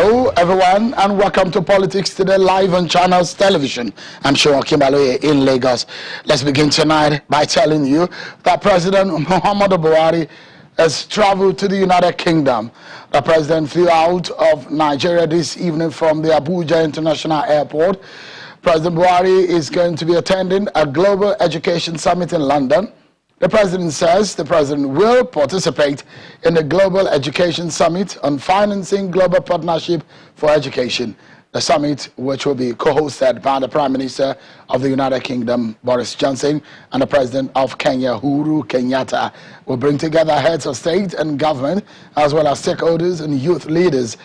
Hello, everyone, and welcome to Politics Today live on Channels Television. I'm Sean Kimbaloye in Lagos. Let's begin tonight by telling you that President Muhammadu Buhari has traveled to the United Kingdom. The president flew out of Nigeria this evening from the Abuja International Airport. President Buhari is going to be attending a global education summit in London. The president says the president will participate in the Global Education Summit on financing global partnership for education. The summit, which will be co-hosted by the Prime Minister of the United Kingdom, Boris Johnson, and the President of Kenya, Uhuru Kenyatta, will bring together heads of state and government, as well as stakeholders and youth leaders,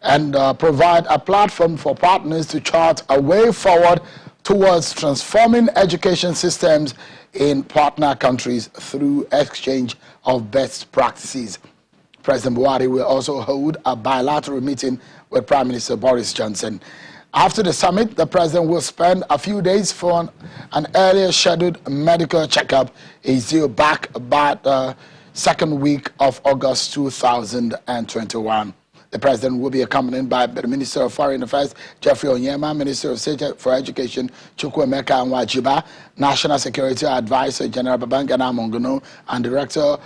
and provide a platform for partners to chart a way forward towards transforming education systems in partner countries through exchange of best practices. President Buhari will also hold a bilateral meeting with Prime Minister Boris Johnson. After the summit, the president will spend a few days for an earlier scheduled medical checkup. He's due back by the second week of August 2021. The president will be accompanied by the Minister of Foreign Affairs, Jeffrey Onyema, Minister of State for Education, Chukwuemeka Nwajiba, National Security Advisor, General Babangana Monguno, and Director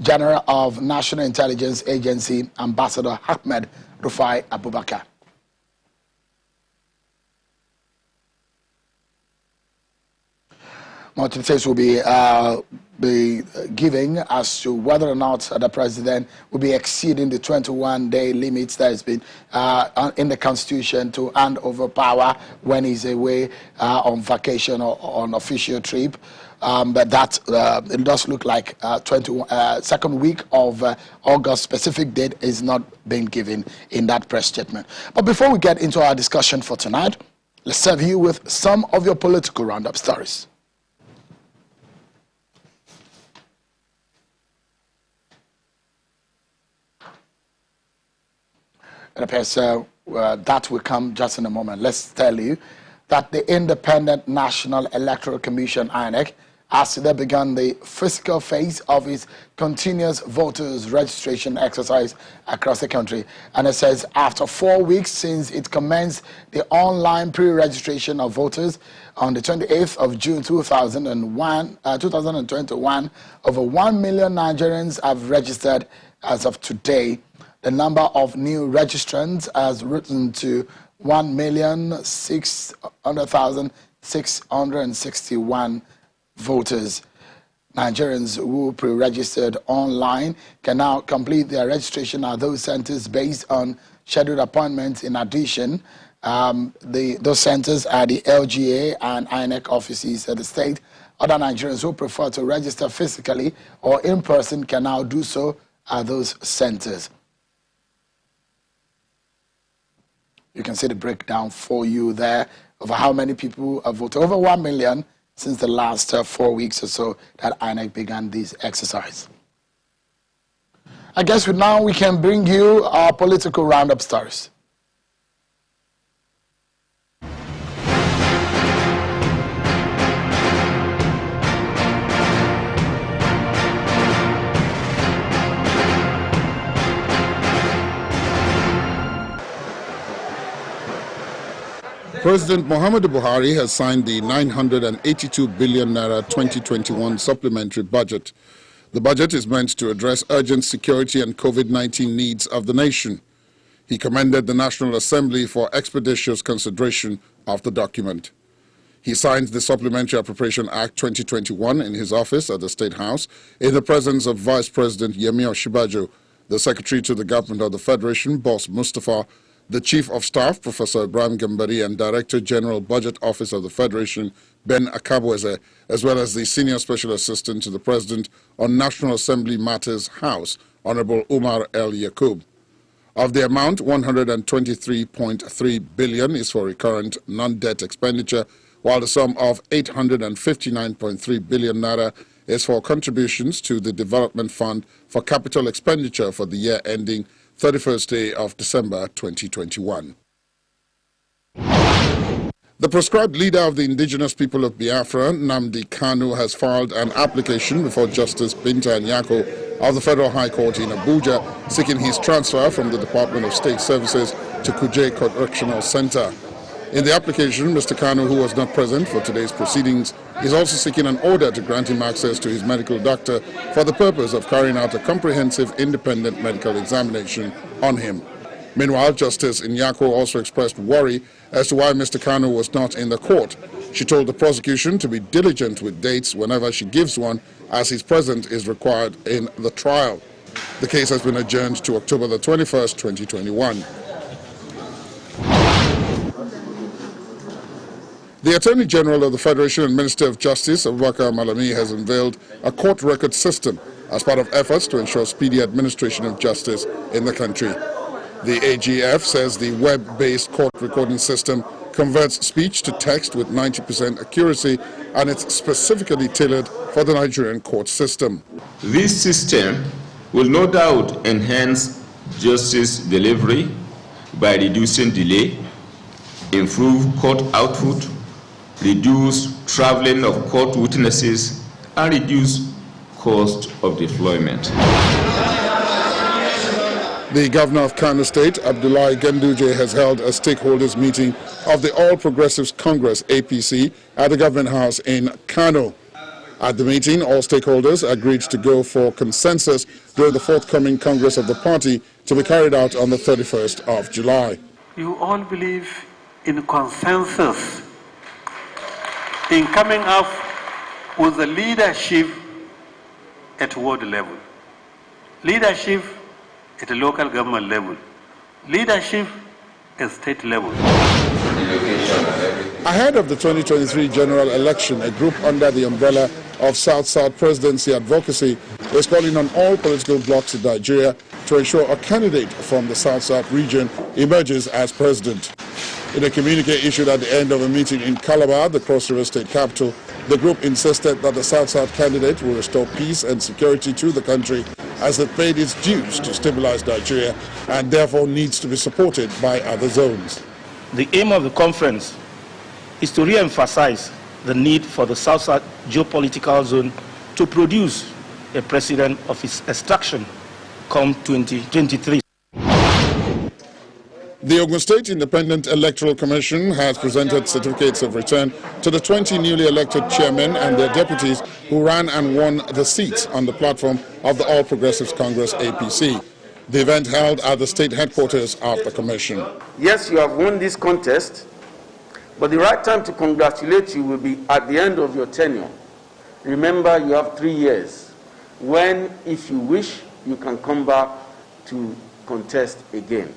General of National Intelligence Agency, Ambassador Ahmed Rufai Abubakar. More details will be giving as to whether or not the president will be exceeding the 21-day limits that has been in the Constitution to hand over power when he's away on vacation or on official trip. But that it does look like second week of August, specific date is not being given in that press statement. But before we get into our discussion for tonight, let's serve you with some of your political roundup stories. It appears that will come just in a moment. Let's tell you that the Independent National Electoral Commission, INEC, has today begun the physical phase of its continuous voters registration exercise across the country. And it says after 4 weeks since it commenced the online pre-registration of voters on the 28th of June 2021, over 1 million Nigerians have registered as of today. The number of new registrants has risen to 1,600,661 voters. Nigerians who pre-registered online can now complete their registration at those centers based on scheduled appointments. In addition, those centers are the LGA and INEC offices at the state. Other Nigerians who prefer to register physically or in person can now do so at those centers. You can see the breakdown for you there of how many people have voted. Over 1 million since the last 4 weeks or so that INEC began this exercise. I guess now we can bring you our political roundup stories. President Muhammadu Buhari has signed the 982 billion naira 2021 supplementary budget. The budget is meant to address urgent security and COVID-19 needs of the nation. He commended the National Assembly for expeditious consideration of the document. He signed the Supplementary Appropriation Act 2021 in his office at the State House in the presence of Vice President Yemi Osinbajo, the Secretary to the Government of the Federation, Boss Mustapha, the Chief of Staff, Professor Ibrahim Gambari, and Director General Budget Office of the Federation, Ben Akabweze, as well as the Senior Special Assistant to the President on National Assembly Matters House, Honorable Umar El Yaqub. Of the amount, 123.3 billion is for recurrent non-debt expenditure, while the sum of 859.3 billion naira is for contributions to the Development Fund for capital expenditure for the year ending 31st day of December 2021. The proscribed leader of the indigenous people of Biafra, Nnamdi Kanu, has filed an application before Justice Binta Nyako of the Federal High Court in Abuja, seeking his transfer from the Department of State Services to Kuje Correctional Center. In the application, Mr. Kanu, who was not present for today's proceedings, is also seeking an order to grant him access to his medical doctor for the purpose of carrying out a comprehensive independent medical examination on him. Meanwhile, Justice Inyako also expressed worry as to why Mr. Kanu was not in the court. She told the prosecution to be diligent with dates whenever she gives one, as his presence is required in the trial. The case has been adjourned to October the 21st, 2021. The Attorney General of the Federation and Minister of Justice, Abubakar Malami, has unveiled a court record system as part of efforts to ensure speedy administration of justice in the country. The AGF says the web-based court recording system converts speech to text with 90% accuracy, and it's specifically tailored for the Nigerian court system. This system will no doubt enhance justice delivery by reducing delay, improve court output, reduce traveling of court witnesses, and reduce cost of deployment. The governor of Kano State, Abdullahi Ganduje, has held a stakeholders meeting of the All Progressives Congress, APC, at the Government House in Kano. At the meeting, all stakeholders agreed to go for consensus during the forthcoming Congress of the party to be carried out on the 31st of July. You all believe in consensus, in coming up with the leadership at ward level, leadership at the local government level, leadership at state level. Ahead of the 2023 general election, a group under the umbrella of South-South Presidency Advocacy is calling on all political blocs in Nigeria to ensure a candidate from the South-South region emerges as president. In a communique issued at the end of a meeting in Calabar, the Cross River State capital, the group insisted that the South-South candidate will restore peace and security to the country as it paid its dues to stabilize Nigeria and therefore needs to be supported by other zones. The aim of the conference is to re-emphasize the need for the South-South geopolitical zone to produce a president of its extraction come 2023. The Ogun State Independent Electoral Commission has presented certificates of return to the 20 newly elected chairmen and their deputies who ran and won the seats on the platform of the All Progressives Congress, APC. The event held at the state headquarters of the commission. Yes, you have won this contest, but the right time to congratulate you will be at the end of your tenure. Remember, you have 3 years, when, if you wish, you can come back to contest again.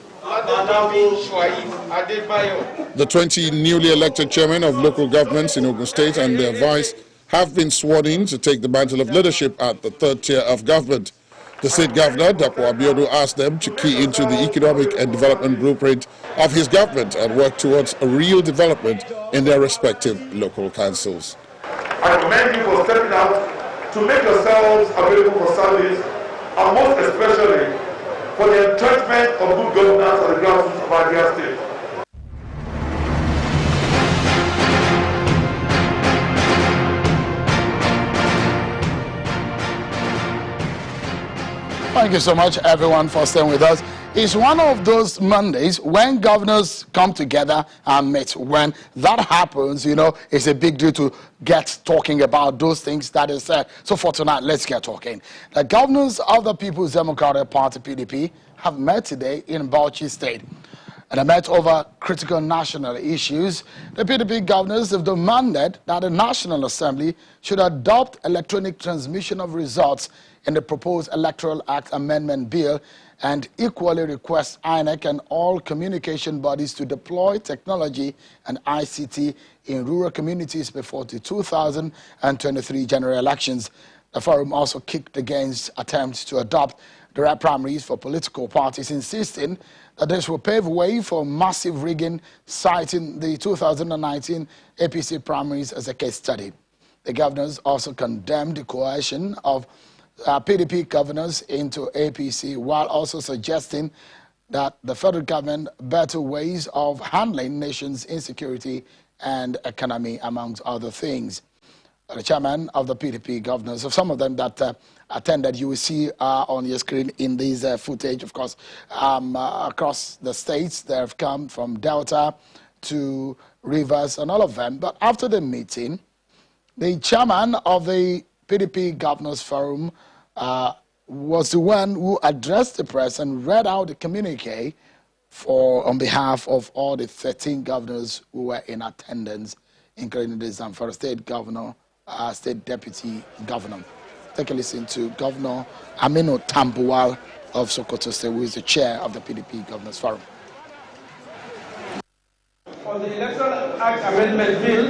The 20 newly elected chairmen of local governments in Ogun State and their vice have been sworn in to take the mantle of leadership at the third tier of government. The state governor, Dapo Abiodun, asked them to key into the economic and development blueprint of his government and work towards a real development in their respective local councils. I commend you for stepping out to make yourselves available for service, and most especially for the entrenchment of good governance at the grassroots of our state. Thank you so much, everyone, for staying with us. It's one of those Mondays when governors come together and meet. When that happens, you know, it's a big deal to get talking about those things that is said. So for tonight, let's get talking. The governors of the People's Democratic Party, PDP, have met today in Bauchi State. And they met over critical national issues. The PDP governors have demanded that the National Assembly should adopt electronic transmission of results in the proposed Electoral Act Amendment Bill, and equally request INEC and all communication bodies to deploy technology and ICT in rural communities before the 2023 general elections. The forum also kicked against attempts to adopt direct primaries for political parties, insisting that this will pave way for massive rigging, citing the 2019 APC primaries as a case study. The governors also condemned the coercion of PDP governors into APC, while also suggesting that the federal government better ways of handling nation's insecurity and economy, amongst other things. the chairman of the PDP governors. So some of them that attended, you will see on your screen in this footage, of course, across the states. They have come from Delta to Rivers and all of them. But after the meeting, the chairman of the PDP Governors Forum was the one who addressed the press and read out the communique on behalf of all the 13 governors who were in attendance, including the Zamfara State Governor, State Deputy Governor. Take a listen to Governor Aminu Tambuwal of Sokoto State, who is the chair of the PDP Governors Forum. On the Electoral Act Amendment Bill,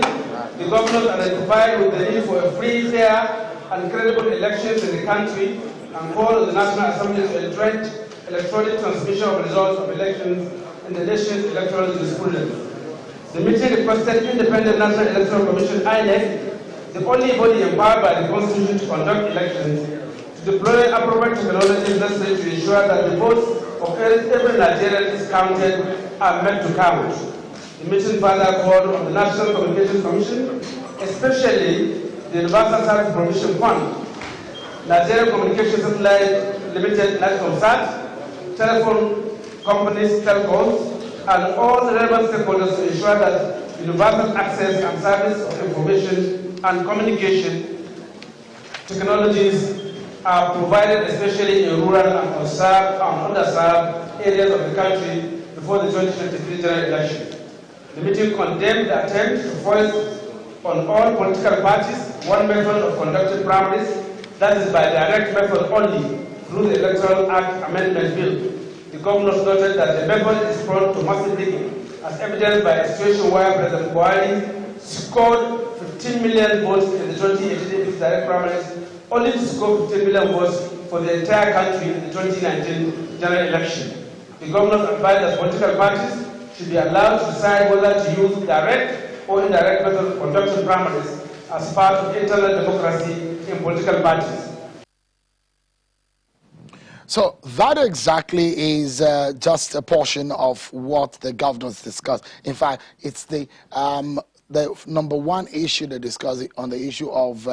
the governors identified with the need for a free, fair, and credible elections in the country and called on the National Assembly to entrench electronic transmission of results of elections in the nation's electoral jurisprudence. The meeting requested Independent National Electoral Commission (INEC), the only body empowered by the Constitution to conduct elections, to deploy appropriate technologies necessary to ensure that the votes of every Nigerian is counted and meant to count. The meeting further called on the National Communications Commission, especially the Universal Service Provision Fund, Nigerian Communications Satellite Limited, NATCOMSAT, telephone companies, telcos, and all the relevant stakeholders to ensure that universal access and service of information and communication technologies are provided, especially in rural and underserved areas of the country before the 2023 general election. The meeting condemned the attempt to force on all political parties one method of conducting primaries, that is by direct method only, through the Electoral Act Amendment Bill. The governors noted that the method is prone to massive rigging, as evidenced by a situation where President Buhari scored 15 million votes in the 2018 direct primaries, only to score 15 million votes for the entire country in the 2019 general election. The governors advised that political parties should be allowed to decide whether to use direct or indirect methods of conducting primaries as part of internal democracy in political parties. So that exactly is just a portion of what the governors discussed. In fact, it's the number one issue they discussed on the issue of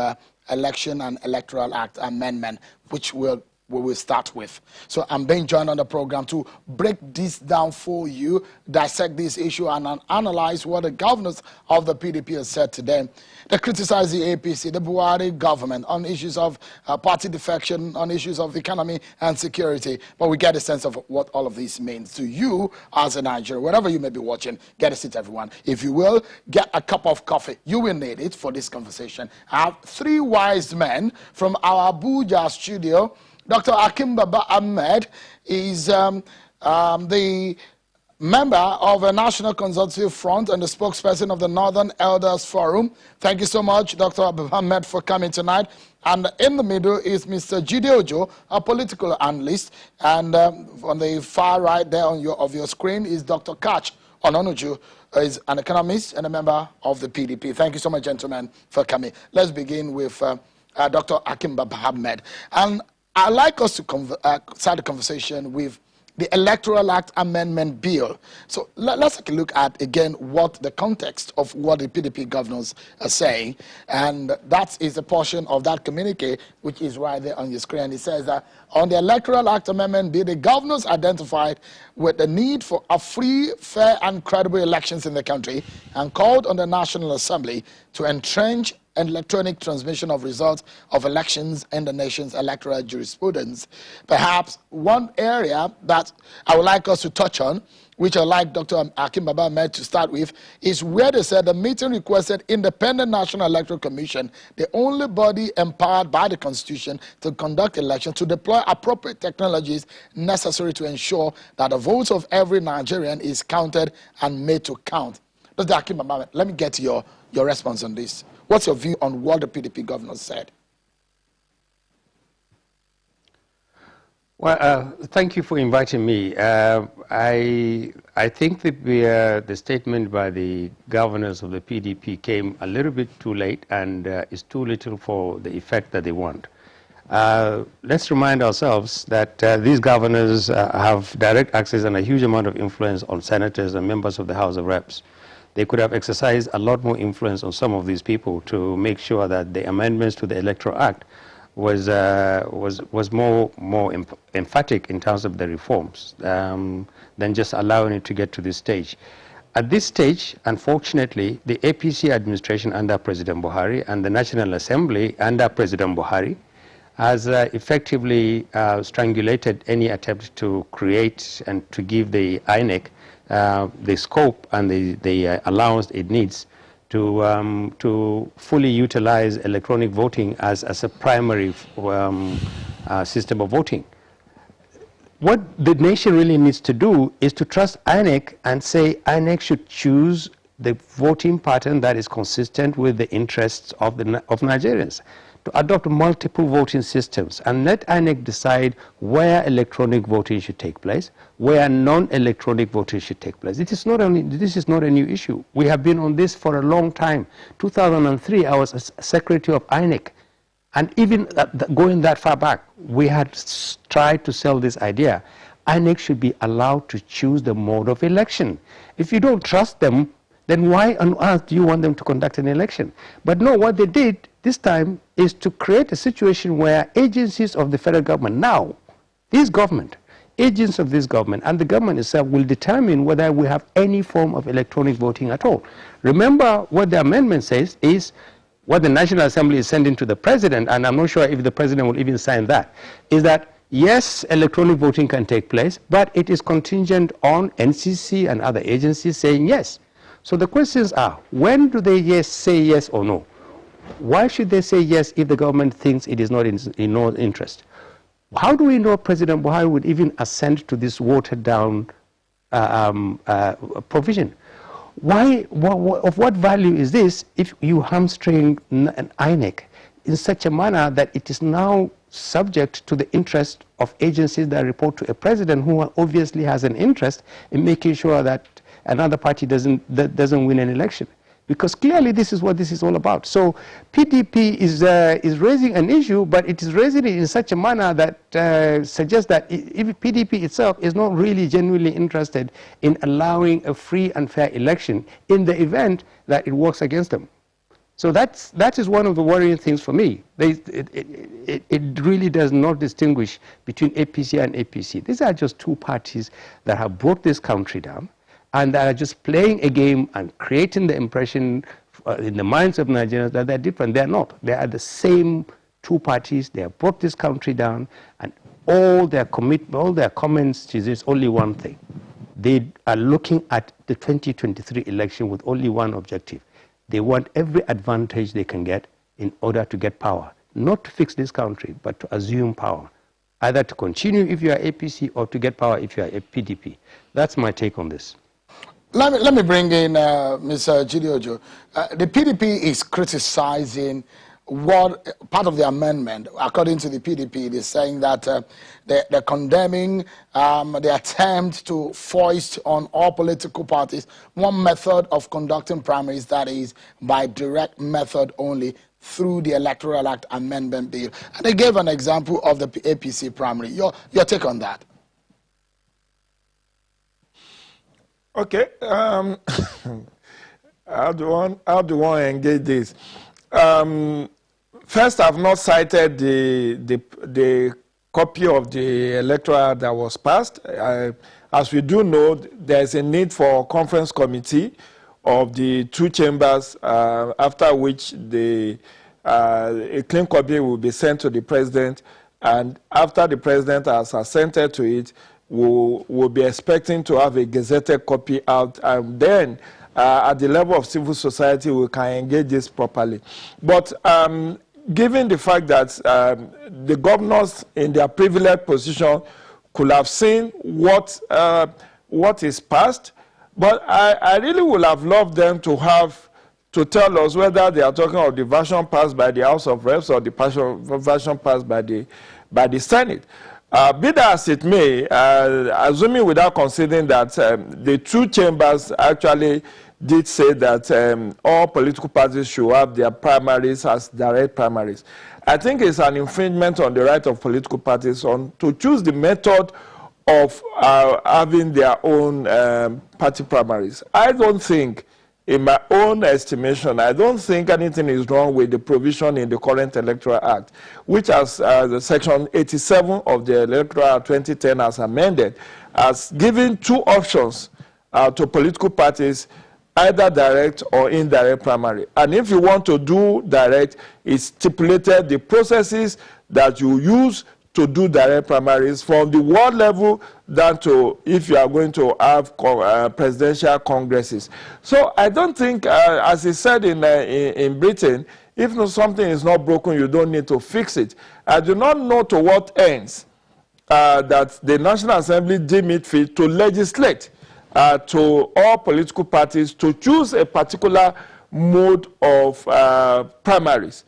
Election and Electoral Act Amendment, which we will start with. So I'm being joined on the program to break this down for you, dissect this issue, and analyze what the governors of the PDP have said today. They criticize the APC, the Buhari government, on issues of party defection, on issues of economy and security. But we get a sense of what all of this means to you as a Nigerian. Wherever you may be watching, get a seat, everyone. If you will, get a cup of coffee. You will need it for this conversation. I have three wise men from our Abuja studio. Dr. Akim Baba Ahmed is the member of a National Consultative Front and the spokesperson of the Northern Elders Forum. Thank you so much, Dr. Baba Ahmed, for coming tonight. And in the middle is Mr. Jide Ojo, a political analyst. And on the far right there of your screen is Dr. Kach Ononuju, who is an economist and a member of the PDP. Thank you so much, gentlemen, for coming. Let's begin with Dr. Akim Baba Ahmed. And I'd like us to start the conversation with the Electoral Act Amendment Bill. So let's take a look at, again, what the context of what the PDP governors are saying. And that is a portion of that communique, which is right there on your screen. It says that on the Electoral Act Amendment Bill, the governors identified with the need for a free, fair, and credible elections in the country and called on the National Assembly to entrench electronic transmission of results of elections in the nation's electoral jurisprudence. Perhaps one area that I would like us to touch on, which I'd like Dr. Akim Baba Ahmed to start with, is where they said the meeting requested Independent National Electoral Commission, the only body empowered by the Constitution to conduct elections, to deploy appropriate technologies necessary to ensure that the votes of every Nigerian is counted and made to count. Dr. Akim Baba Ahmed, let me get your response on this. What's your view on what the PDP governors said? Well, thank you for inviting me. I think the statement by the governors of the PDP came a little bit too late and is too little for the effect that they want. Let's remind ourselves that these governors have direct access and a huge amount of influence on senators and members of the House of Reps. they could have exercised a lot more influence on some of these people to make sure that the amendments to the Electoral Act was more emphatic in terms of the reforms than just allowing it to get to this stage. At this stage, unfortunately, the APC administration under President Buhari and the National Assembly under President Buhari has effectively strangulated any attempt to create and to give the INEC the scope and the allowance it needs to fully utilize electronic voting as a primary system of voting. What the nation really needs to do is to trust INEC and say INEC should choose the voting pattern that is consistent with the interests of Nigerians, to adopt multiple voting systems and let INEC decide where electronic voting should take place, where non-electronic voting should take place. This is not a new issue. We have been on this for a long time. 2003, I was a secretary of INEC. And even going that far back, we had tried to sell this idea. INEC should be allowed to choose the mode of election. If you don't trust them, then why on earth do you want them to conduct an election? But no, what they did this time is to create a situation where agencies of the federal government, now, this government, agents of this government and the government itself will determine whether we have any form of electronic voting at all. Remember what the amendment says is what the National Assembly is sending to the president, and I'm not sure if the president will even sign that, is that yes, electronic voting can take place, but it is contingent on NCC and other agencies saying yes. So the questions are, when do they say yes or no? Why should they say yes if the government thinks it is not in no interest? How do we know President Buhari would even assent to this watered down provision? Of what value is this if you hamstring an INEC in such a manner that it is now subject to the interest of agencies that report to a president who obviously has an interest in making sure that another party doesn't win an election? Because clearly this is what this is all about. So PDP is raising an issue, but it is raising it in such a manner that suggests that if PDP itself is not really genuinely interested in allowing a free and fair election in the event that it works against them. So that is one of the worrying things for me. It really does not distinguish between APC and APC. These are just two parties that have brought this country down, and that are just playing a game and creating the impression in the minds of Nigerians that they're different. They're not. They are the same two parties. They have brought this country down, and all their comments is only one thing. They are looking at the 2023 election with only one objective. They want every advantage they can get in order to get power. Not to fix this country, but to assume power. Either to continue if you are APC or to get power if you are a PDP. That's my take on this. Let me bring in Ms. Jidiojo. The PDP is criticizing what part of the amendment, according to the PDP, it is saying that they're condemning the attempt to foist on all political parties one method of conducting primaries, that is by direct method only through the Electoral Act Amendment Bill. And they gave an example of the APC primary. Your take on that? Okay, how do one engage this? First, I've not cited the copy of the electoral that was passed. As we do know, there's a need for a conference committee of the two chambers, after which a clean copy will be sent to the president, and after the president has assented to it, we'll be expecting to have a gazetted copy out, and then at the level of civil society we can engage this properly. But given the fact that the governors in their privileged position could have seen what is passed, but I really would have loved them to tell us whether they are talking of the version passed by the House of Reps or the version passed by the Senate. Be that as it may, assuming without considering that the two chambers actually did say that all political parties should have their primaries as direct primaries, I think it's an infringement on the right of political parties to choose the method of having their own party primaries. I don't think in my own estimation, I don't think anything is wrong with the provision in the current Electoral Act, which has the Section 87 of the Electoral Act 2010 as amended, has given two options to political parties, either direct or indirect primary. And if you want to do direct, it's stipulated the processes that you use to do direct primaries from the ward level down to if you are going to have presidential congresses. So I don't think, as he said in Britain, if something is not broken, you don't need to fix it. I do not know to what ends that the National Assembly deem it fit to legislate to all political parties to choose a particular mode of primaries.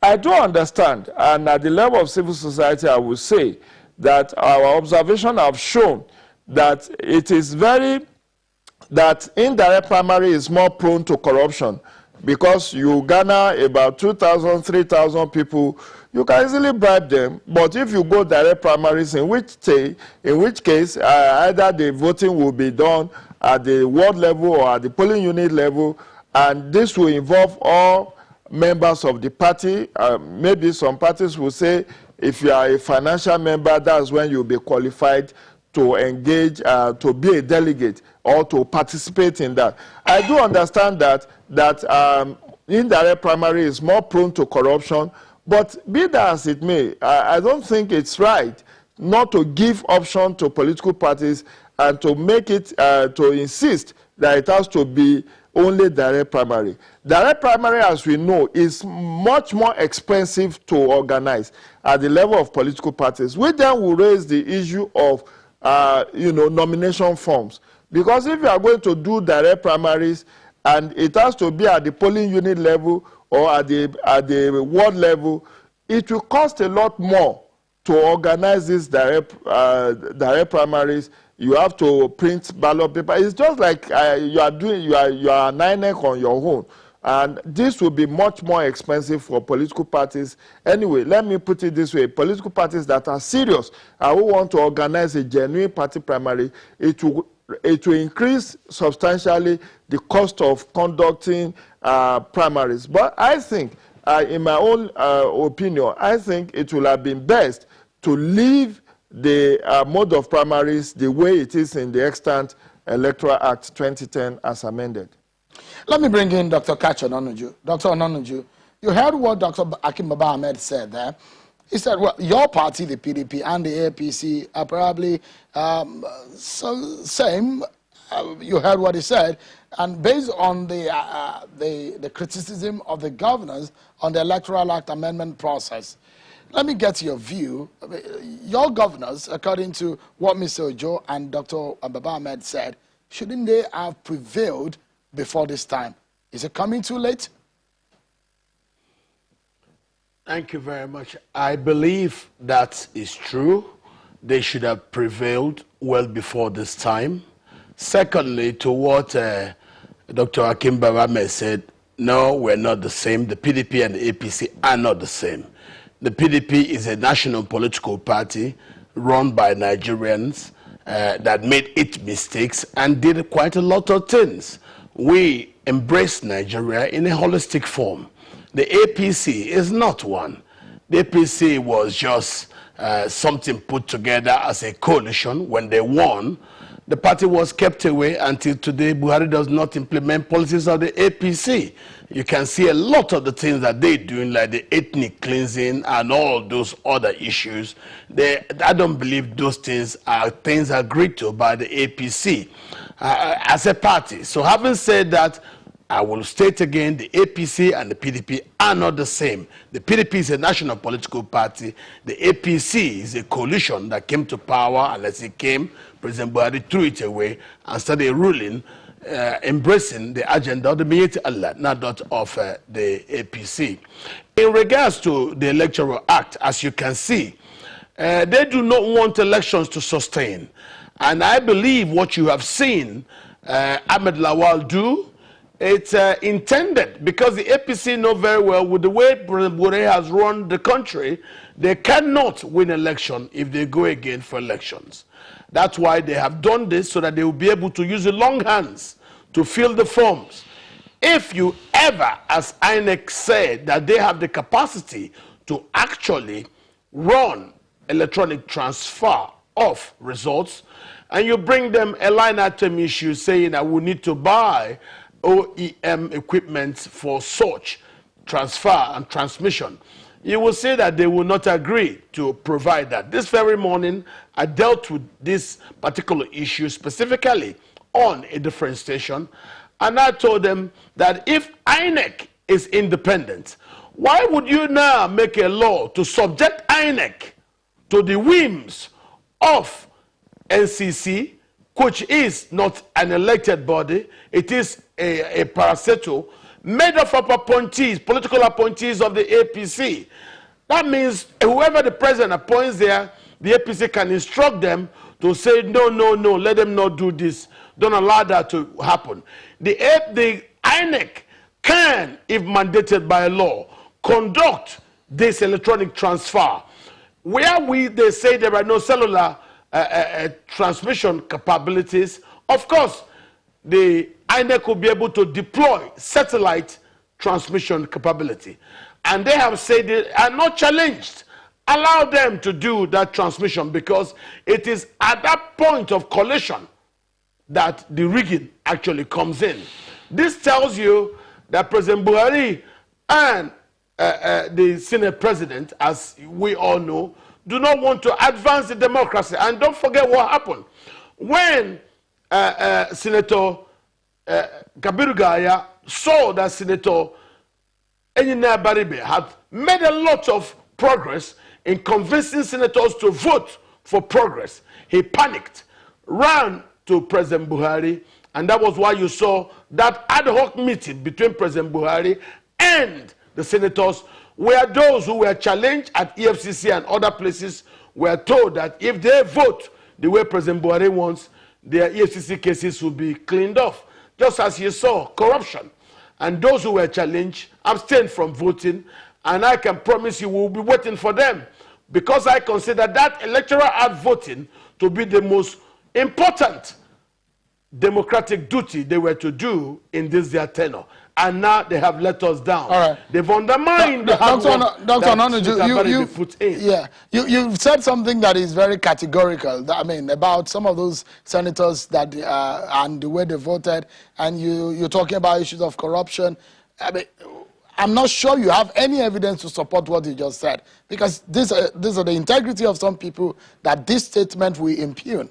I do understand, and at the level of civil society, I would say that our observations have shown that it is that indirect primary is more prone to corruption because you garner about 2,000, 3,000 people, you can easily bribe them. But if you go direct primaries, in which case either the voting will be done at the ward level or at the polling unit level, and this will involve all members of the party. Maybe some parties will say if you are a financial member, that's when you'll be qualified to engage, to be a delegate or to participate in that. I do understand that indirect primary is more prone to corruption, but be that as it may, I don't think it's right not to give option to political parties and to make it, to insist that it has to be only direct primary. Direct primary, as we know, is much more expensive to organize at the level of political parties. We then will raise the issue of, nomination forms. Because if you are going to do direct primaries and it has to be at the polling unit level or at the ward level, it will cost a lot more to organize these direct primaries. You have to print ballot paper. It's just like you are an INEC on your own. And this will be much more expensive for political parties. Anyway, let me put it this way. Political parties that are serious and who want to organize a genuine party primary, it will increase substantially the cost of conducting primaries. But I think, in my own opinion, I think it will have been best to leave the mode of primaries the way it is in the extant Electoral Act 2010 as amended. Let me bring in Dr. Kachi Ononuju. Dr. Ononuju, you heard what Dr. Akim Baba Ahmed said there. He said, well, your party, the PDP, and the APC are probably same. You heard what he said. And based on the criticism of the governors on the Electoral Act amendment process, let me get your view. Your governors, according to what Mr. Ojo and Dr. Baba Ahmed said, shouldn't they have prevailed before this time? Is it coming too late? Thank you very much. I believe that is true. They should have prevailed well before this time. Secondly, to what Dr. Akim Baba Ahmed said, no, we're not the same. The PDP and the APC are not the same. The PDP is a national political party run by Nigerians that made its mistakes and did quite a lot of things. We embrace Nigeria in a holistic form. The APC is not one. The APC was just something put together as a coalition. When they won, the party was kept away until today. Buhari does not implement policies of the APC. You can see a lot of the things that they're doing, like the ethnic cleansing and all those other issues. I don't believe those things are things agreed to by the APC as a party. So having said that, I will state again, the APC and the PDP are not the same. The PDP is a national political party. The APC is a coalition that came to power, and as it came, President Buhari threw it away and started ruling, embracing the agenda of the Miyetti Allah, not that of the APC. In regards to the Electoral Act, as you can see, they do not want elections to sustain. And I believe what you have seen Ahmed Lawal do, it's intended, because the APC know very well with the way President Buhari has run the country, they cannot win election if they go again for elections. That's why they have done this, so that they will be able to use the long hands to fill the forms. if you ever, as INEC said, that they have the capacity to actually run electronic transfer of results, and you bring them a line item issue saying that we need to buy OEM equipment for such transfer and transmission, you will see that they will not agree to provide that. This very morning, I dealt with this particular issue specifically on a different station, and I told them that if INEC is independent, why would you now make a law to subject INEC to the whims of NCC, which is not an elected body? It is a parastatal made up of appointees, political appointees of the APC. That means whoever the president appoints there, the APC can instruct them to say, no, no, no, let them not do this. Don't allow that to happen. The INEC can, if mandated by law, conduct this electronic transfer. Where they say there are no cellular transmission capabilities, of course, the INEC will be able to deploy satellite transmission capability. And they have said they are not challenged. Allow them to do that transmission, because it is at that point of collision that the rigging actually comes in. This tells you that President Buhari and the Senate President, as we all know, do not want to advance the democracy. And don't forget what happened. When Senator Kabiru Gaya saw that Senator Enyina Baribe had made a lot of progress in convincing senators to vote for progress, he panicked, ran to President Buhari, and that was why you saw that ad hoc meeting between President Buhari and the senators, where those who were challenged at EFCC and other places were told that if they vote the way President Buhari wants, their EFCC cases will be cleaned off. Just as you saw corruption. And those who were challenged abstained from voting, and I can promise you we'll be waiting for them, because I consider that electoral ad voting to be the most important democratic duty they were to do in this their tenure. And now they have let us down. All right. They've undermined the hard work Dr. Ononuju, you put in. Yeah, you've said something that is very categorical. I mean, about some of those senators that and the way they voted, and you're talking about issues of corruption. I mean, I'm not sure you have any evidence to support what you just said, because these are the integrity of some people that this statement will impugn.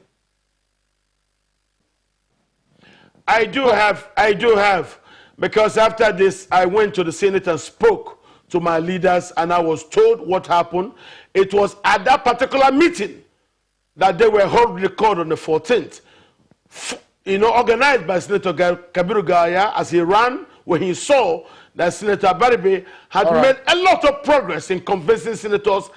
I do have, because after this, I went to the Senate and spoke to my leaders, and I was told what happened. It was at that particular meeting that they were held record on the 14th, organized by Senator Kabiru Gaya as he ran, when he saw that Senator Baribe had made a lot of progress in convincing senators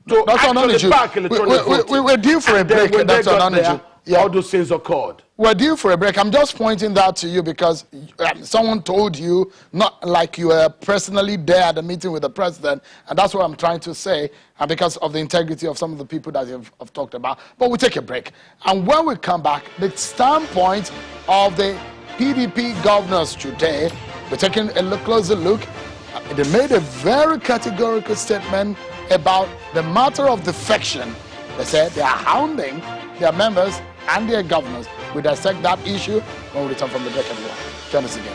to actually back electronic voting. We're due for a break, Dr. Ononuju. All those things occurred. We're due for a break. I'm just pointing that to you because someone told you, not like you were personally there at the meeting with the president, and that's what I'm trying to say, and because of the integrity of some of the people that you've talked about. But we'll take a break. And when we come back, the standpoint of the PDP governors today, we're taking a closer look. They made a very categorical statement about the matter of defection. They said they are hounding their members and their governors. We dissect that issue when we return from the break, everyone. Join us again.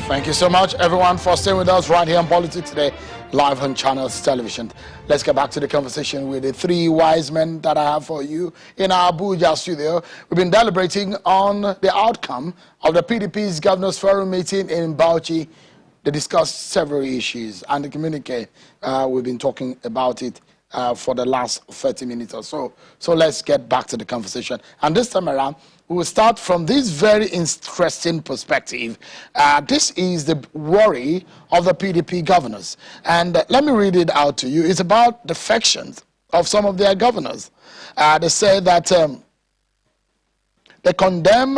Thank you so much, everyone, for staying with us right here on Politics Today, live on Channels Television. Let's get back to the conversation with the three wise men that I have for you in our Abuja studio. We've been deliberating on the outcome of the PDP's Governors Forum meeting in Bauchi. They discussed several issues, and the communique, we've been talking about it for the last 30 minutes or so. So let's get back to the conversation. And this time around, we will start from this very interesting perspective. This is the worry of the PDP governors. And let me read it out to you. It's about defections of some of their governors. They say that they condemn,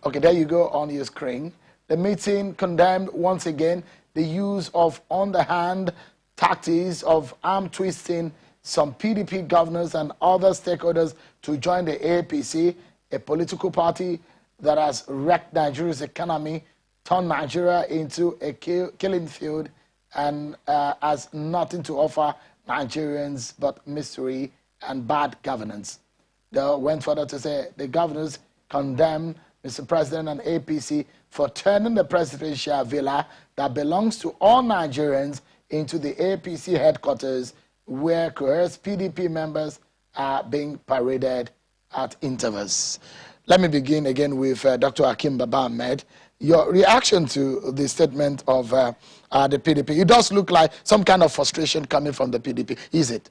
okay, there you go on your screen. The meeting condemned once again the use of underhand tactics of arm twisting some PDP governors and other stakeholders to join the APC, a political party that has wrecked Nigeria's economy, turned Nigeria into a killing field, and has nothing to offer Nigerians but mystery and bad governance. They went further to say the governors condemned Mr. President and APC for turning the presidential villa that belongs to all Nigerians into the APC headquarters, where coerced PDP members are being paraded at intervals. Let me begin again with Dr. Hakeem Baba Ahmed. Your reaction to the statement of the PDP. It does look like some kind of frustration coming from the PDP. Is it?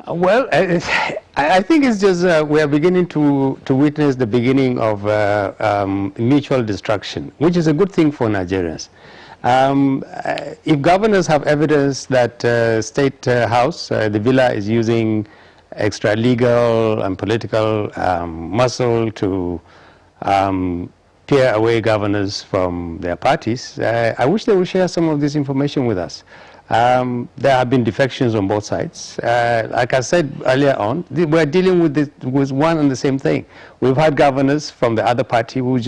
Well, I think it's just we are beginning to witness the beginning of mutual destruction, which is a good thing for Nigerians. If governors have evidence that State House, the villa, is using extra legal and political muscle to peer away governors from their parties, I wish they would share some of this information with us. There have been defections on both sides. Like I said earlier on, we're dealing with one and the same thing. We've had governors from the other party who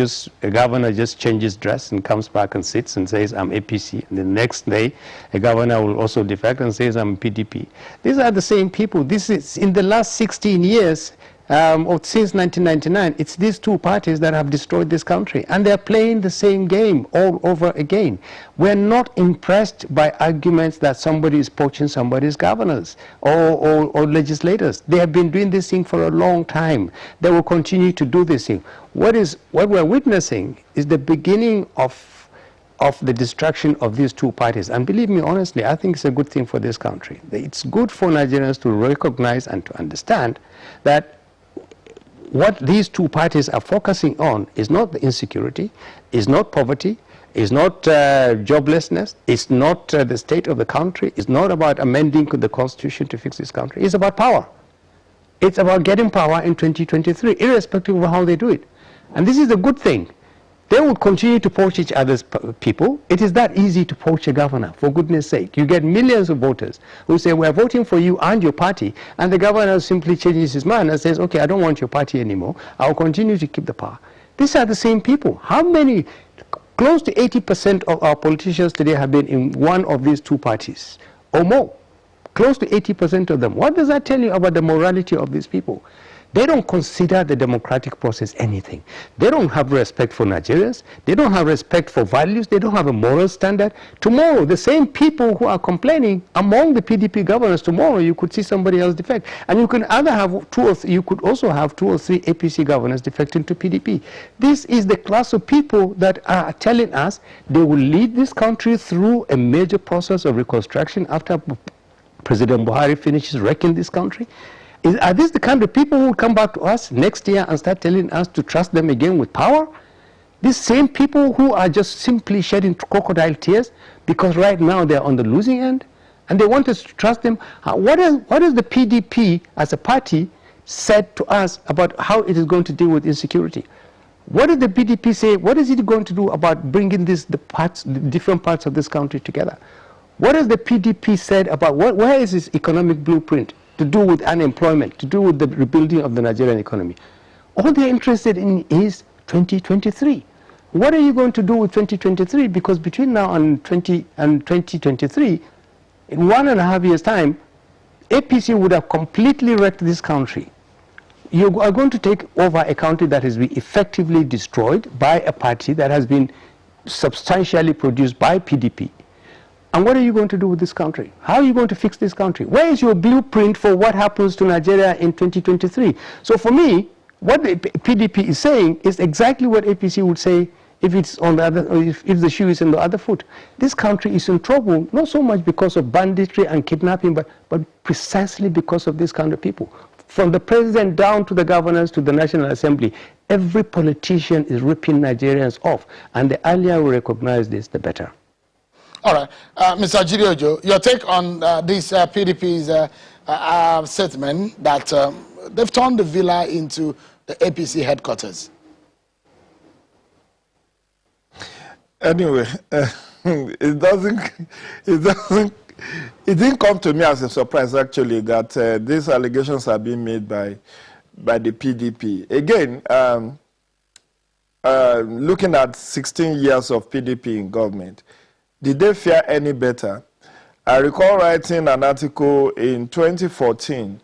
a governor just changes dress and comes back and sits and says, I'm APC. And the next day, a governor will also defect and says, I'm PDP. These are the same people. This is, in the last 16 years, or since 1999, it's these two parties that have destroyed this country. And they're playing the same game all over again. We're not impressed by arguments that somebody is poaching somebody's governors or legislators. They have been doing this thing for a long time. They will continue to do this thing. What we're witnessing is the beginning of the destruction of these two parties. And believe me, honestly, I think it's a good thing for this country. It's good for Nigerians to recognize and to understand that what these two parties are focusing on is not the insecurity, is not poverty, is not joblessness, it's not the state of the country, it's not about amending the constitution to fix this country. It's about power. It's about getting power in 2023, irrespective of how they do it. And this is a good thing. They will continue to poach each other's people. It is that easy to poach a governor, for goodness sake. You get millions of voters who say, we're voting for you and your party, and the governor simply changes his mind and says, okay, I don't want your party anymore. I'll continue to keep the power. These are the same people. How many, close to 80% of our politicians today have been in one of these two parties or more. Close to 80% of them. What does that tell you about the morality of these people? They don't consider the democratic process anything. They don't have respect for Nigerians. They don't have respect for values. They don't have a moral standard. Tomorrow, the same people who are complaining among the PDP governors, tomorrow you could see somebody else defect. And you can either have you could also have 2 or 3 APC governors defecting to PDP. This is the class of people that are telling us they will lead this country through a major process of reconstruction after President Buhari finishes wrecking this country. Are these the kind of people who will come back to us next year and start telling us to trust them again with power? These same people who are just simply shedding crocodile tears because right now they're on the losing end and they want us to trust them. What is the PDP as a party said to us about how it is going to deal with insecurity? What did the PDP say? What is it going to do about bringing the different parts of this country together? What has the PDP said about where is its economic blueprint? To do with unemployment, to do with the rebuilding of the Nigerian economy. All they're interested in is 2023. What are you going to do with 2023? Because between now and 2023, in 1.5 years' time, APC would have completely wrecked this country. You are going to take over a country that has been effectively destroyed by a party that has been substantially produced by PDP. And what are you going to do with this country? How are you going to fix this country? Where is your blueprint for what happens to Nigeria in 2023? So for me, what the PDP is saying is exactly what APC would say if it's on the other, if the shoe is on the other foot. This country is in trouble, not so much because of banditry and kidnapping, but precisely because of this kind of people. From the president down to the governors to the National Assembly, every politician is ripping Nigerians off. And the earlier we recognize this, the better. All right. Mr. Jiriojo, your take on this PDP's statement that they've turned the villa into the APC headquarters. Anyway, it didn't come to me as a surprise, actually, that these allegations are being made by the PDP. Again, looking at 16 years of PDP in government, did they fare any better? I recall writing an article in 2014,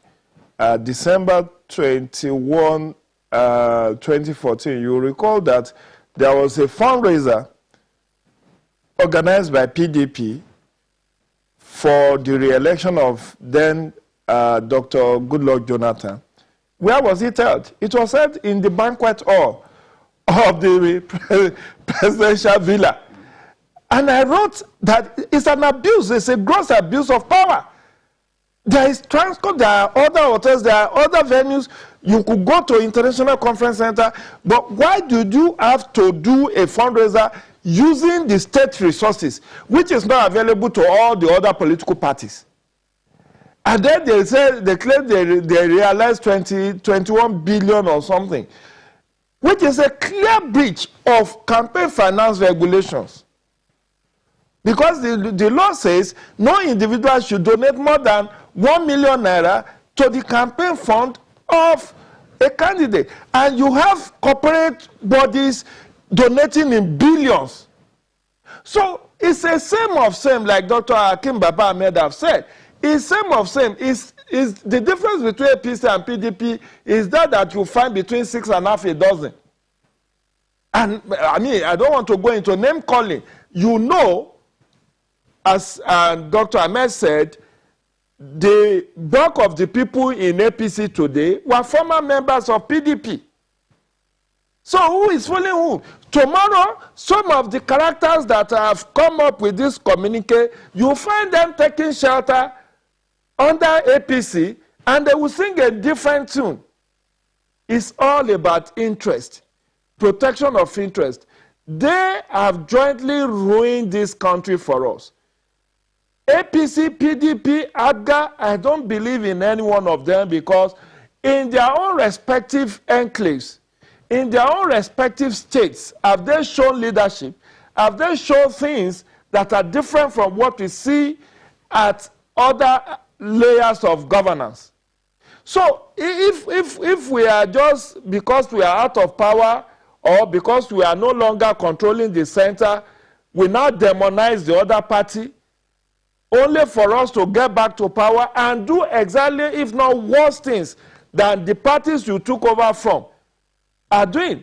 December 21, 2014. You recall that there was a fundraiser organized by PDP for the re-election of then Dr. Goodluck Jonathan. Where was it held? It was held in the banquet hall of the presidential villa. And I wrote that it's an abuse, it's a gross abuse of power. There is Transcorp, there are other hotels, there are other venues. You could go to International Conference Center, but why did you have to do a fundraiser using the state resources, which is not available to all the other political parties? And then they say, they claim they realized 21 billion or something, which is a clear breach of campaign finance regulations. Because the law says no individual should donate more than 1 million naira to the campaign fund of a candidate. And you have corporate bodies donating in billions. So it's a same of same, like Dr. Hakim Baba Ahmed have said. It's same of same. Is the difference between APC and PDP is that you find between 6 and half a dozen. And I mean, I don't want to go into name calling. You know, as Dr. Ahmed said, the bulk of the people in APC today were former members of PDP. So who is fooling who? Tomorrow, some of the characters that have come up with this communique, you find them taking shelter under APC, and they will sing a different tune. It's all about interest, protection of interest. They have jointly ruined this country for us. APC, PDP, ADGA, I don't believe in any one of them, because in their own respective enclaves, in their own respective states, have they shown leadership? Have they shown things that are different from what we see at other layers of governance? So if we are just, because we are out of power, or because we are no longer controlling the center, we now demonize the other party, only for us to get back to power and do exactly, if not worse things, than the parties you took over from are doing.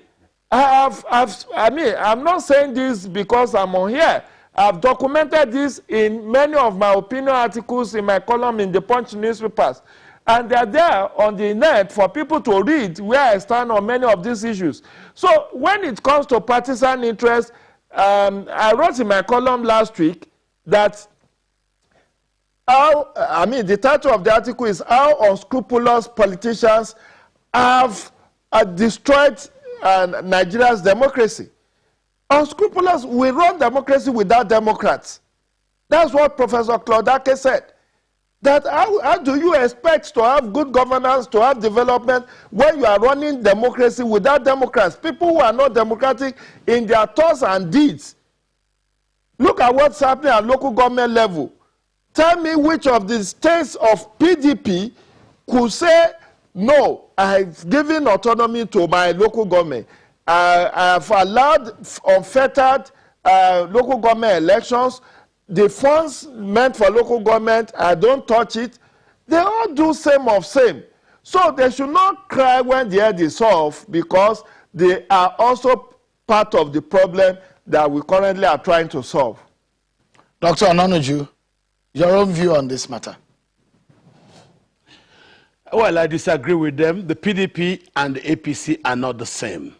I'm not saying this because I'm on here. I've documented this in many of my opinion articles in my column in the Punch newspapers. And they're there on the net for people to read where I stand on many of these issues. So when it comes to partisan interest, I wrote in my column last week that the title of the article is How Unscrupulous Politicians Have Destroyed Nigeria's Democracy. Unscrupulous, we run democracy without Democrats. That's what Professor Claudake said. That how do you expect to have good governance, to have development, when you are running democracy without Democrats? People who are not democratic in their thoughts and deeds. Look at what's happening at local government level. Tell me which of the states of PDP could say, no, I've given autonomy to my local government. I have allowed unfettered local government elections. The funds meant for local government, I don't touch it. They all do same of same. So they should not cry when the head is off, because they are also part of the problem that we currently are trying to solve. Dr. Onanuju, your own view on this matter? Well, I disagree with them. The PDP and the APC are not the same.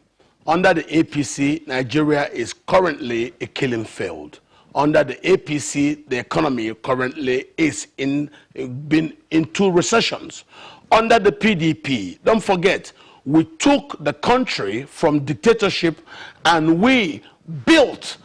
Under the APC, Nigeria is currently a killing field. Under the APC, the economy currently is been in 2 recessions. Under the PDP, don't forget, we took the country from dictatorship and we built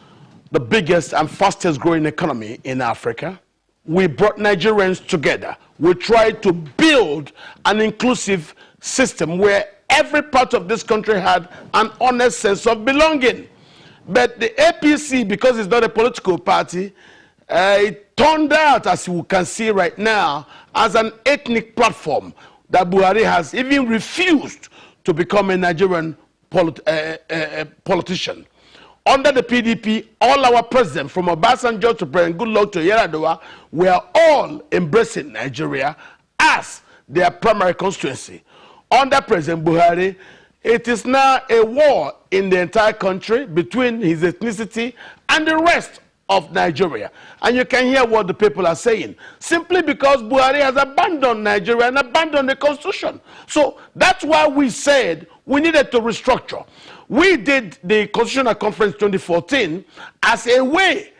the biggest and fastest growing economy in Africa. We brought Nigerians together. We tried to build an inclusive system where every part of this country had an honest sense of belonging. But the APC, because it's not a political party, it turned out, as you can see right now, as an ethnic platform that Buhari has even refused to become a Nigerian politician. Under the PDP, all our presidents, from Obasanjo to President Goodluck to Yar'Adua, were all embracing Nigeria as their primary constituency. Under President Buhari, it is now a war in the entire country between his ethnicity and the rest of Nigeria. And you can hear what the people are saying, simply because Buhari has abandoned Nigeria and abandoned the constitution. So that's why we said we needed to restructure. We did the Constitutional Conference 2014 as a way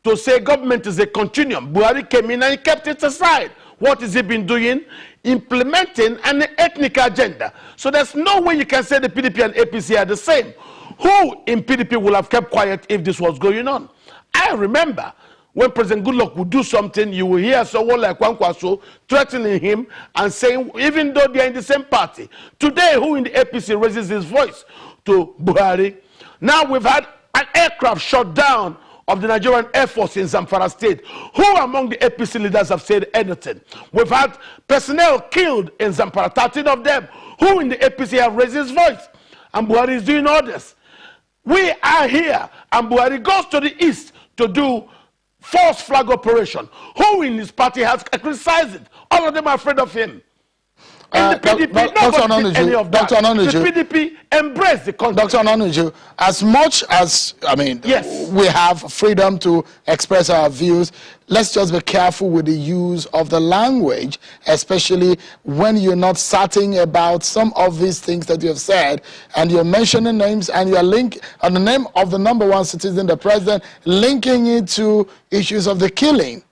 to say government is a continuum. Buhari came in and he kept it aside. What has he been doing? Implementing an ethnic agenda. So there's no way you can say the PDP and APC are the same. Who in PDP would have kept quiet if this was going on? I remember when President Goodluck would do something, you will hear someone like Kwankwaso threatening him and saying, even though they are in the same party. Today, who in the APC raises his voice to Buhari? Now we've had an aircraft shot down of the Nigerian Air Force in Zamfara State. Who among the APC leaders have said anything? We've had personnel killed in Zamfara, 13 of them. Who in the APC have raised his voice? And Buhari is doing all this. We are here, and Buhari goes to the east to do false flag operation. Who in his party has criticized it? All of them are afraid of him. In the PDP, nobody did any of that. The PDP embraced the concept. Dr. Onanuju, as much as, I mean, yes, we have freedom to express our views, let's just be careful with the use of the language, especially when you're not certain about some of these things that you have said, and you're mentioning names, and you're linking on the name of the #1 citizen, the president, linking it to issues of the killing.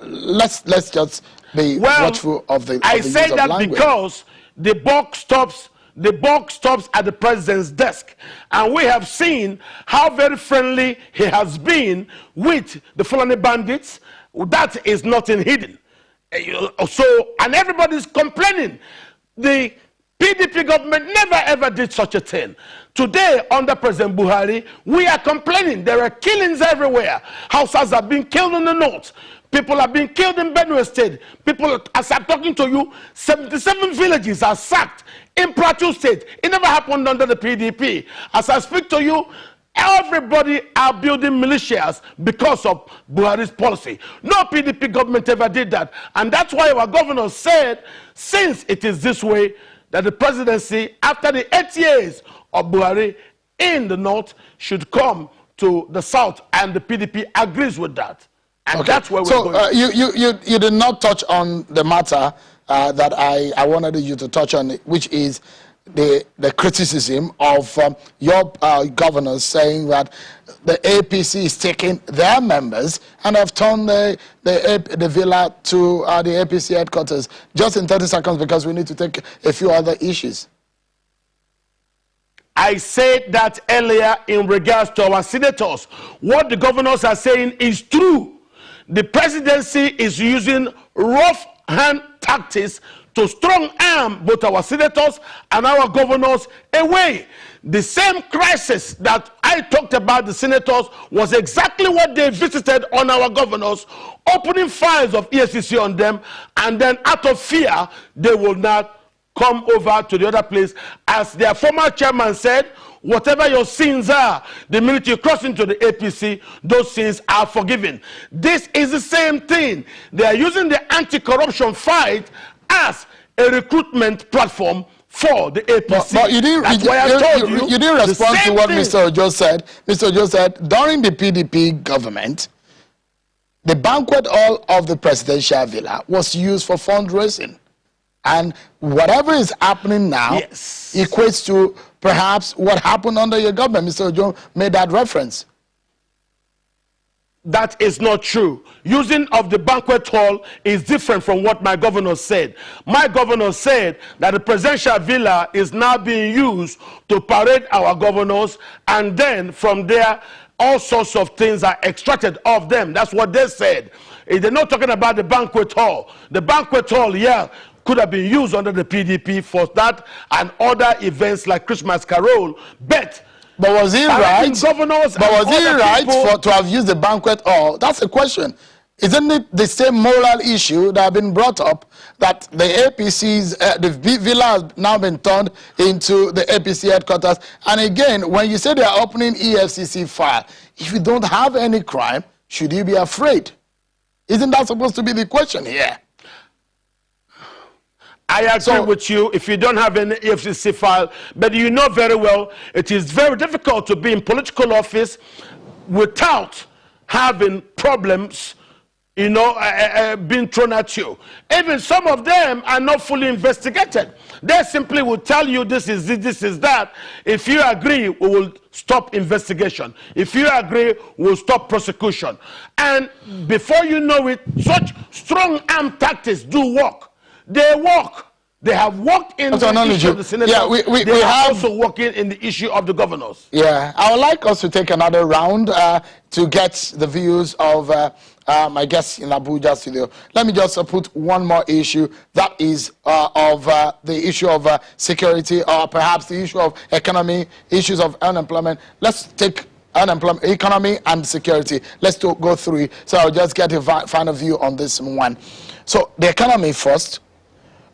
Let's just be watchful of the I use say of that language. because the buck stops at the president's desk, and we have seen how very friendly he has been with the Fulani bandits. That is nothing hidden. So, and everybody's complaining. The PDP government never ever did such a thing. Today, under President Buhari, we are complaining. There are killings everywhere. Hausas are being killed in the north. People are being killed in Benue State. People, as I'm talking to you, 77 villages are sacked in Plateau State. It never happened under the PDP. As I speak to you, everybody are building militias because of Buhari's policy. No PDP government ever did that. And that's why our governor said, since it is this way, that the presidency, after the 8 years of Buhari in the north, should come to the south, and the PDP agrees with that. And that's where we're going. You did not touch on the matter that I wanted you to touch on, which is the criticism of your governors saying that the APC is taking their members and have turned the villa to the APC headquarters. Just in 30 seconds, because we need to take a few other issues. I said that earlier in regards to our senators. What the governors are saying is true. The presidency is using rough hand tactics to strong arm both our senators and our governors away. The same crisis that I talked about the senators was exactly what they visited on our governors, opening files of EFCC on them, and then out of fear, they will not come over to the other place. As their former chairman said, whatever your sins are, the minute you cross into the APC, those sins are forgiven. This is the same thing. They are using the anti-corruption fight as a recruitment platform for the APC. But you didn't, you didn't respond to what Mr. Ojo said. Mr. Ojo said, during the PDP government, the banquet hall of the presidential villa was used for fundraising. And whatever is happening now equates to perhaps what happened under your government. Mr. Ojo made that reference. That is not true. Using of the banquet hall is different from what my governor said. My governor said that the presidential villa is now being used to parade our governors, and then from there, all sorts of things are extracted of them. That's what they said. They're not talking about the banquet hall. The banquet hall, yeah, could have been used under the PDP for that and other events like Christmas Carol. But was he right? Governors but was he right to have used the banquet hall? That's the question. Isn't it the same moral issue that have been brought up, that the APC's, the villa has now been turned into the APC headquarters? And again, when you say they are opening EFCC file, if you don't have any crime, should you be afraid? Isn't that supposed to be the question here? I agree with you if you don't have any EFCC file, but you know very well it is very difficult to be in political office without having problems, you know, being thrown at you. Even some of them are not fully investigated. They simply will tell you this is that. If you agree, we will stop investigation. If you agree, we'll stop prosecution. And before you know it, such strong arm tactics do work. They work. They have worked in the issue of the senators. Yeah, we have also working in the issue of the governors. Yeah, I would like us to take another round to get the views of my guests in Abuja studio. Let me just put one more issue, that is of the issue of security, or perhaps the issue of economy, issues of unemployment. Let's take unemployment, economy and security. Let's go through it. So I'll just get a final view on this one. So the economy first.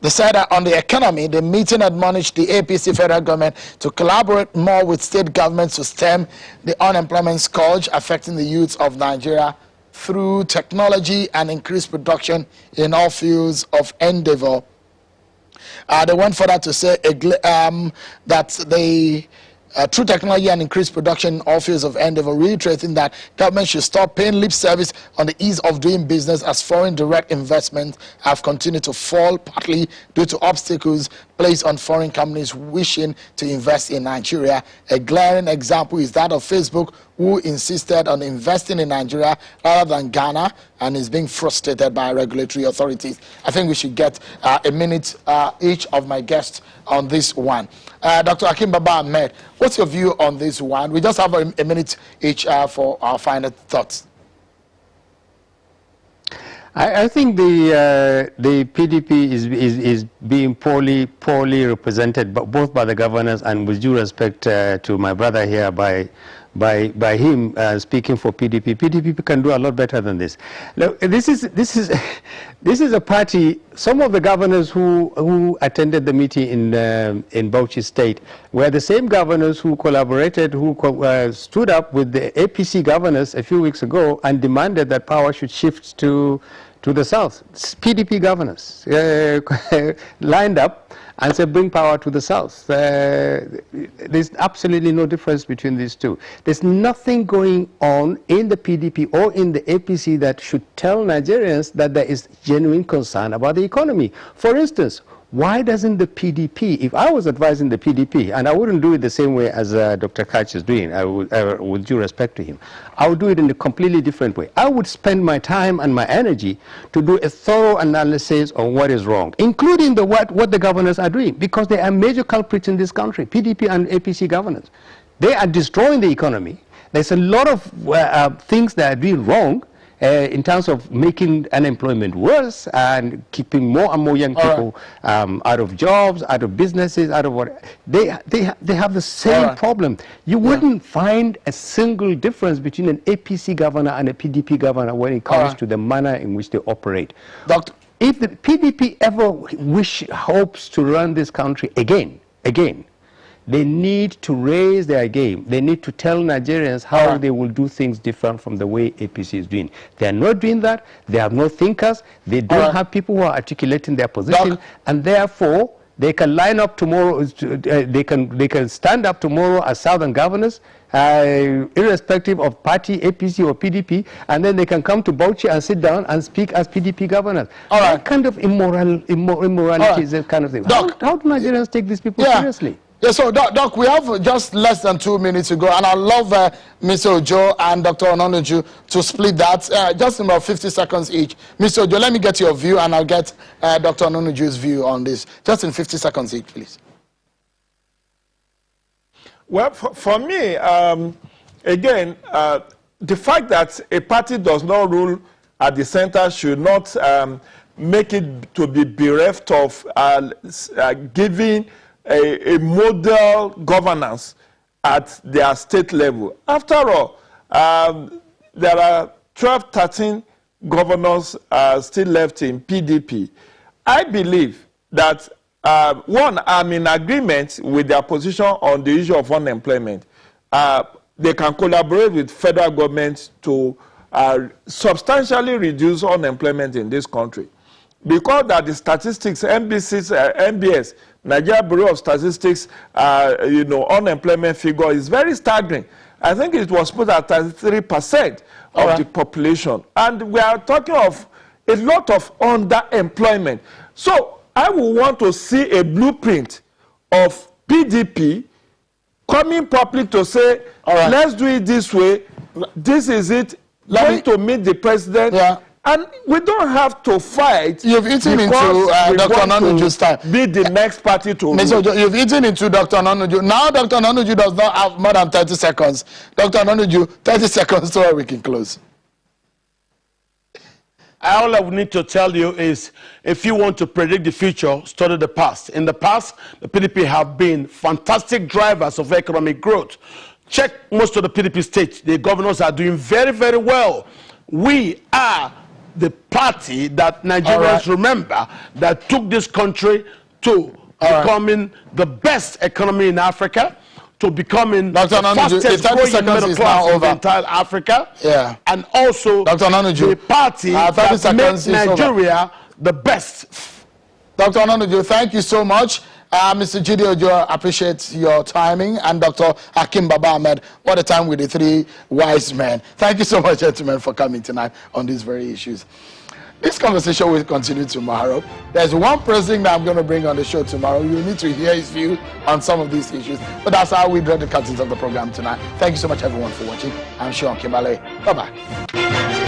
They said that on the economy, the meeting admonished the APC federal government to collaborate more with state governments to stem the unemployment scourge affecting the youth of Nigeria through technology and increased production in all fields of endeavor. They went further to say that they through technology and increased production in all fields of endeavor, reiterating that government should stop paying lip service on the ease of doing business as foreign direct investments have continued to fall, partly due to obstacles placed on foreign companies wishing to invest in Nigeria. A glaring example is that of Facebook, who insisted on investing in Nigeria rather than Ghana and is being frustrated by regulatory authorities. I think we should get a minute each of my guests on this one. Dr. Akim Baba Ahmed, what's your view on this one? We just have a minute each for our final thoughts. I think the PDP is being poorly represented, but both by the governors and, with due respect to my brother here, by him speaking for PDP. PDP can do a lot better than this. Look, this is a party. Some of the governors who attended the meeting in Bauchi State were the same governors who collaborated, who stood up with the APC governors a few weeks ago and demanded that power should shift to the south. PDP governors lined up and said, bring power to the south. There's absolutely no difference between these two. There's nothing going on in the PDP or in the APC that should tell Nigerians that there is genuine concern about the economy. For instance, why doesn't the PDP, if I was advising the PDP, and I wouldn't do it the same way as Dr. Kach is doing, with due respect to him, I would do it in a completely different way. I would spend my time and my energy to do a thorough analysis on what is wrong, including what the governors are doing, because they are major culprits in this country, PDP and APC governors. They are destroying the economy. There's a lot of things that are doing wrong, in terms of making unemployment worse and keeping more and more young people out of jobs, out of businesses, out of what they have the same problem. You wouldn't find a single difference between an APC governor and a PDP governor when it comes to the manner in which they operate. Doctor, if the PDP ever hopes to run this country again, they need to raise their game. They need to tell Nigerians how they will do things different from the way APC is doing. They are not doing that. They have no thinkers. They don't have people who are articulating their position, and therefore they can line up tomorrow. They can stand up tomorrow as Southern governors, irrespective of party, APC or PDP, and then they can come to Bauchi and sit down and speak as PDP governors. That kind of immorality is that kind of thing. How do Nigerians take these people seriously? Yeah, so Doc, we have just less than 2 minutes to go, and I love Mr. Ojo and Dr. Ononuju to split that, just in about 50 seconds each. Mr. Ojo, let me get your view, and I'll get Dr. Ononuju's view on this, just in 50 seconds each, please. Well, for me, again, the fact that a party does not rule at the center should not make it to be bereft of giving a model governance at their state level. After all, there are 12, 13 governors still left in PDP. I believe that, one, I'm in agreement with their position on the issue of unemployment. They can collaborate with federal government to substantially reduce unemployment in this country. Because that the statistics, NBS, Nigeria Bureau of Statistics, unemployment figure is very staggering. I think it was put at 33% of the population. And we are talking of a lot of underemployment. So I would want to see a blueprint of PDP coming public to say, let's do it this way, this is it, to meet the president. Yeah. And we don't have to fight. You've eaten into Dr. Nanuju's time. Be the next party to rule. You've eaten into Dr. Nanuju. Now Dr. Nanuju does not have more than 30 seconds. Dr. Nanuju, 30 seconds so we can close. All I would need to tell you is, if you want to predict the future, study the past. In the past, the PDP have been fantastic drivers of economic growth. Check most of the PDP states. The governors are doing very, very well. We are the party that Nigerians remember that took this country to becoming the best economy in Africa, to becoming the fastest growing middle class in the entire Africa, and also the party that makes Nigeria the best. Dr. Nanuju, thank you so much. Mr. Jide Ojo, appreciate your timing, and Dr. Hakim Baba Ahmed, what a time with the three wise men. Thank you so much, gentlemen, for coming tonight on these very issues. This conversation will continue tomorrow. There's one person that I'm going to bring on the show tomorrow. You need to hear his view on some of these issues. But that's how we draw the curtains of the program tonight. Thank you so much, everyone, for watching. I'm Sean Kimale. Bye-bye.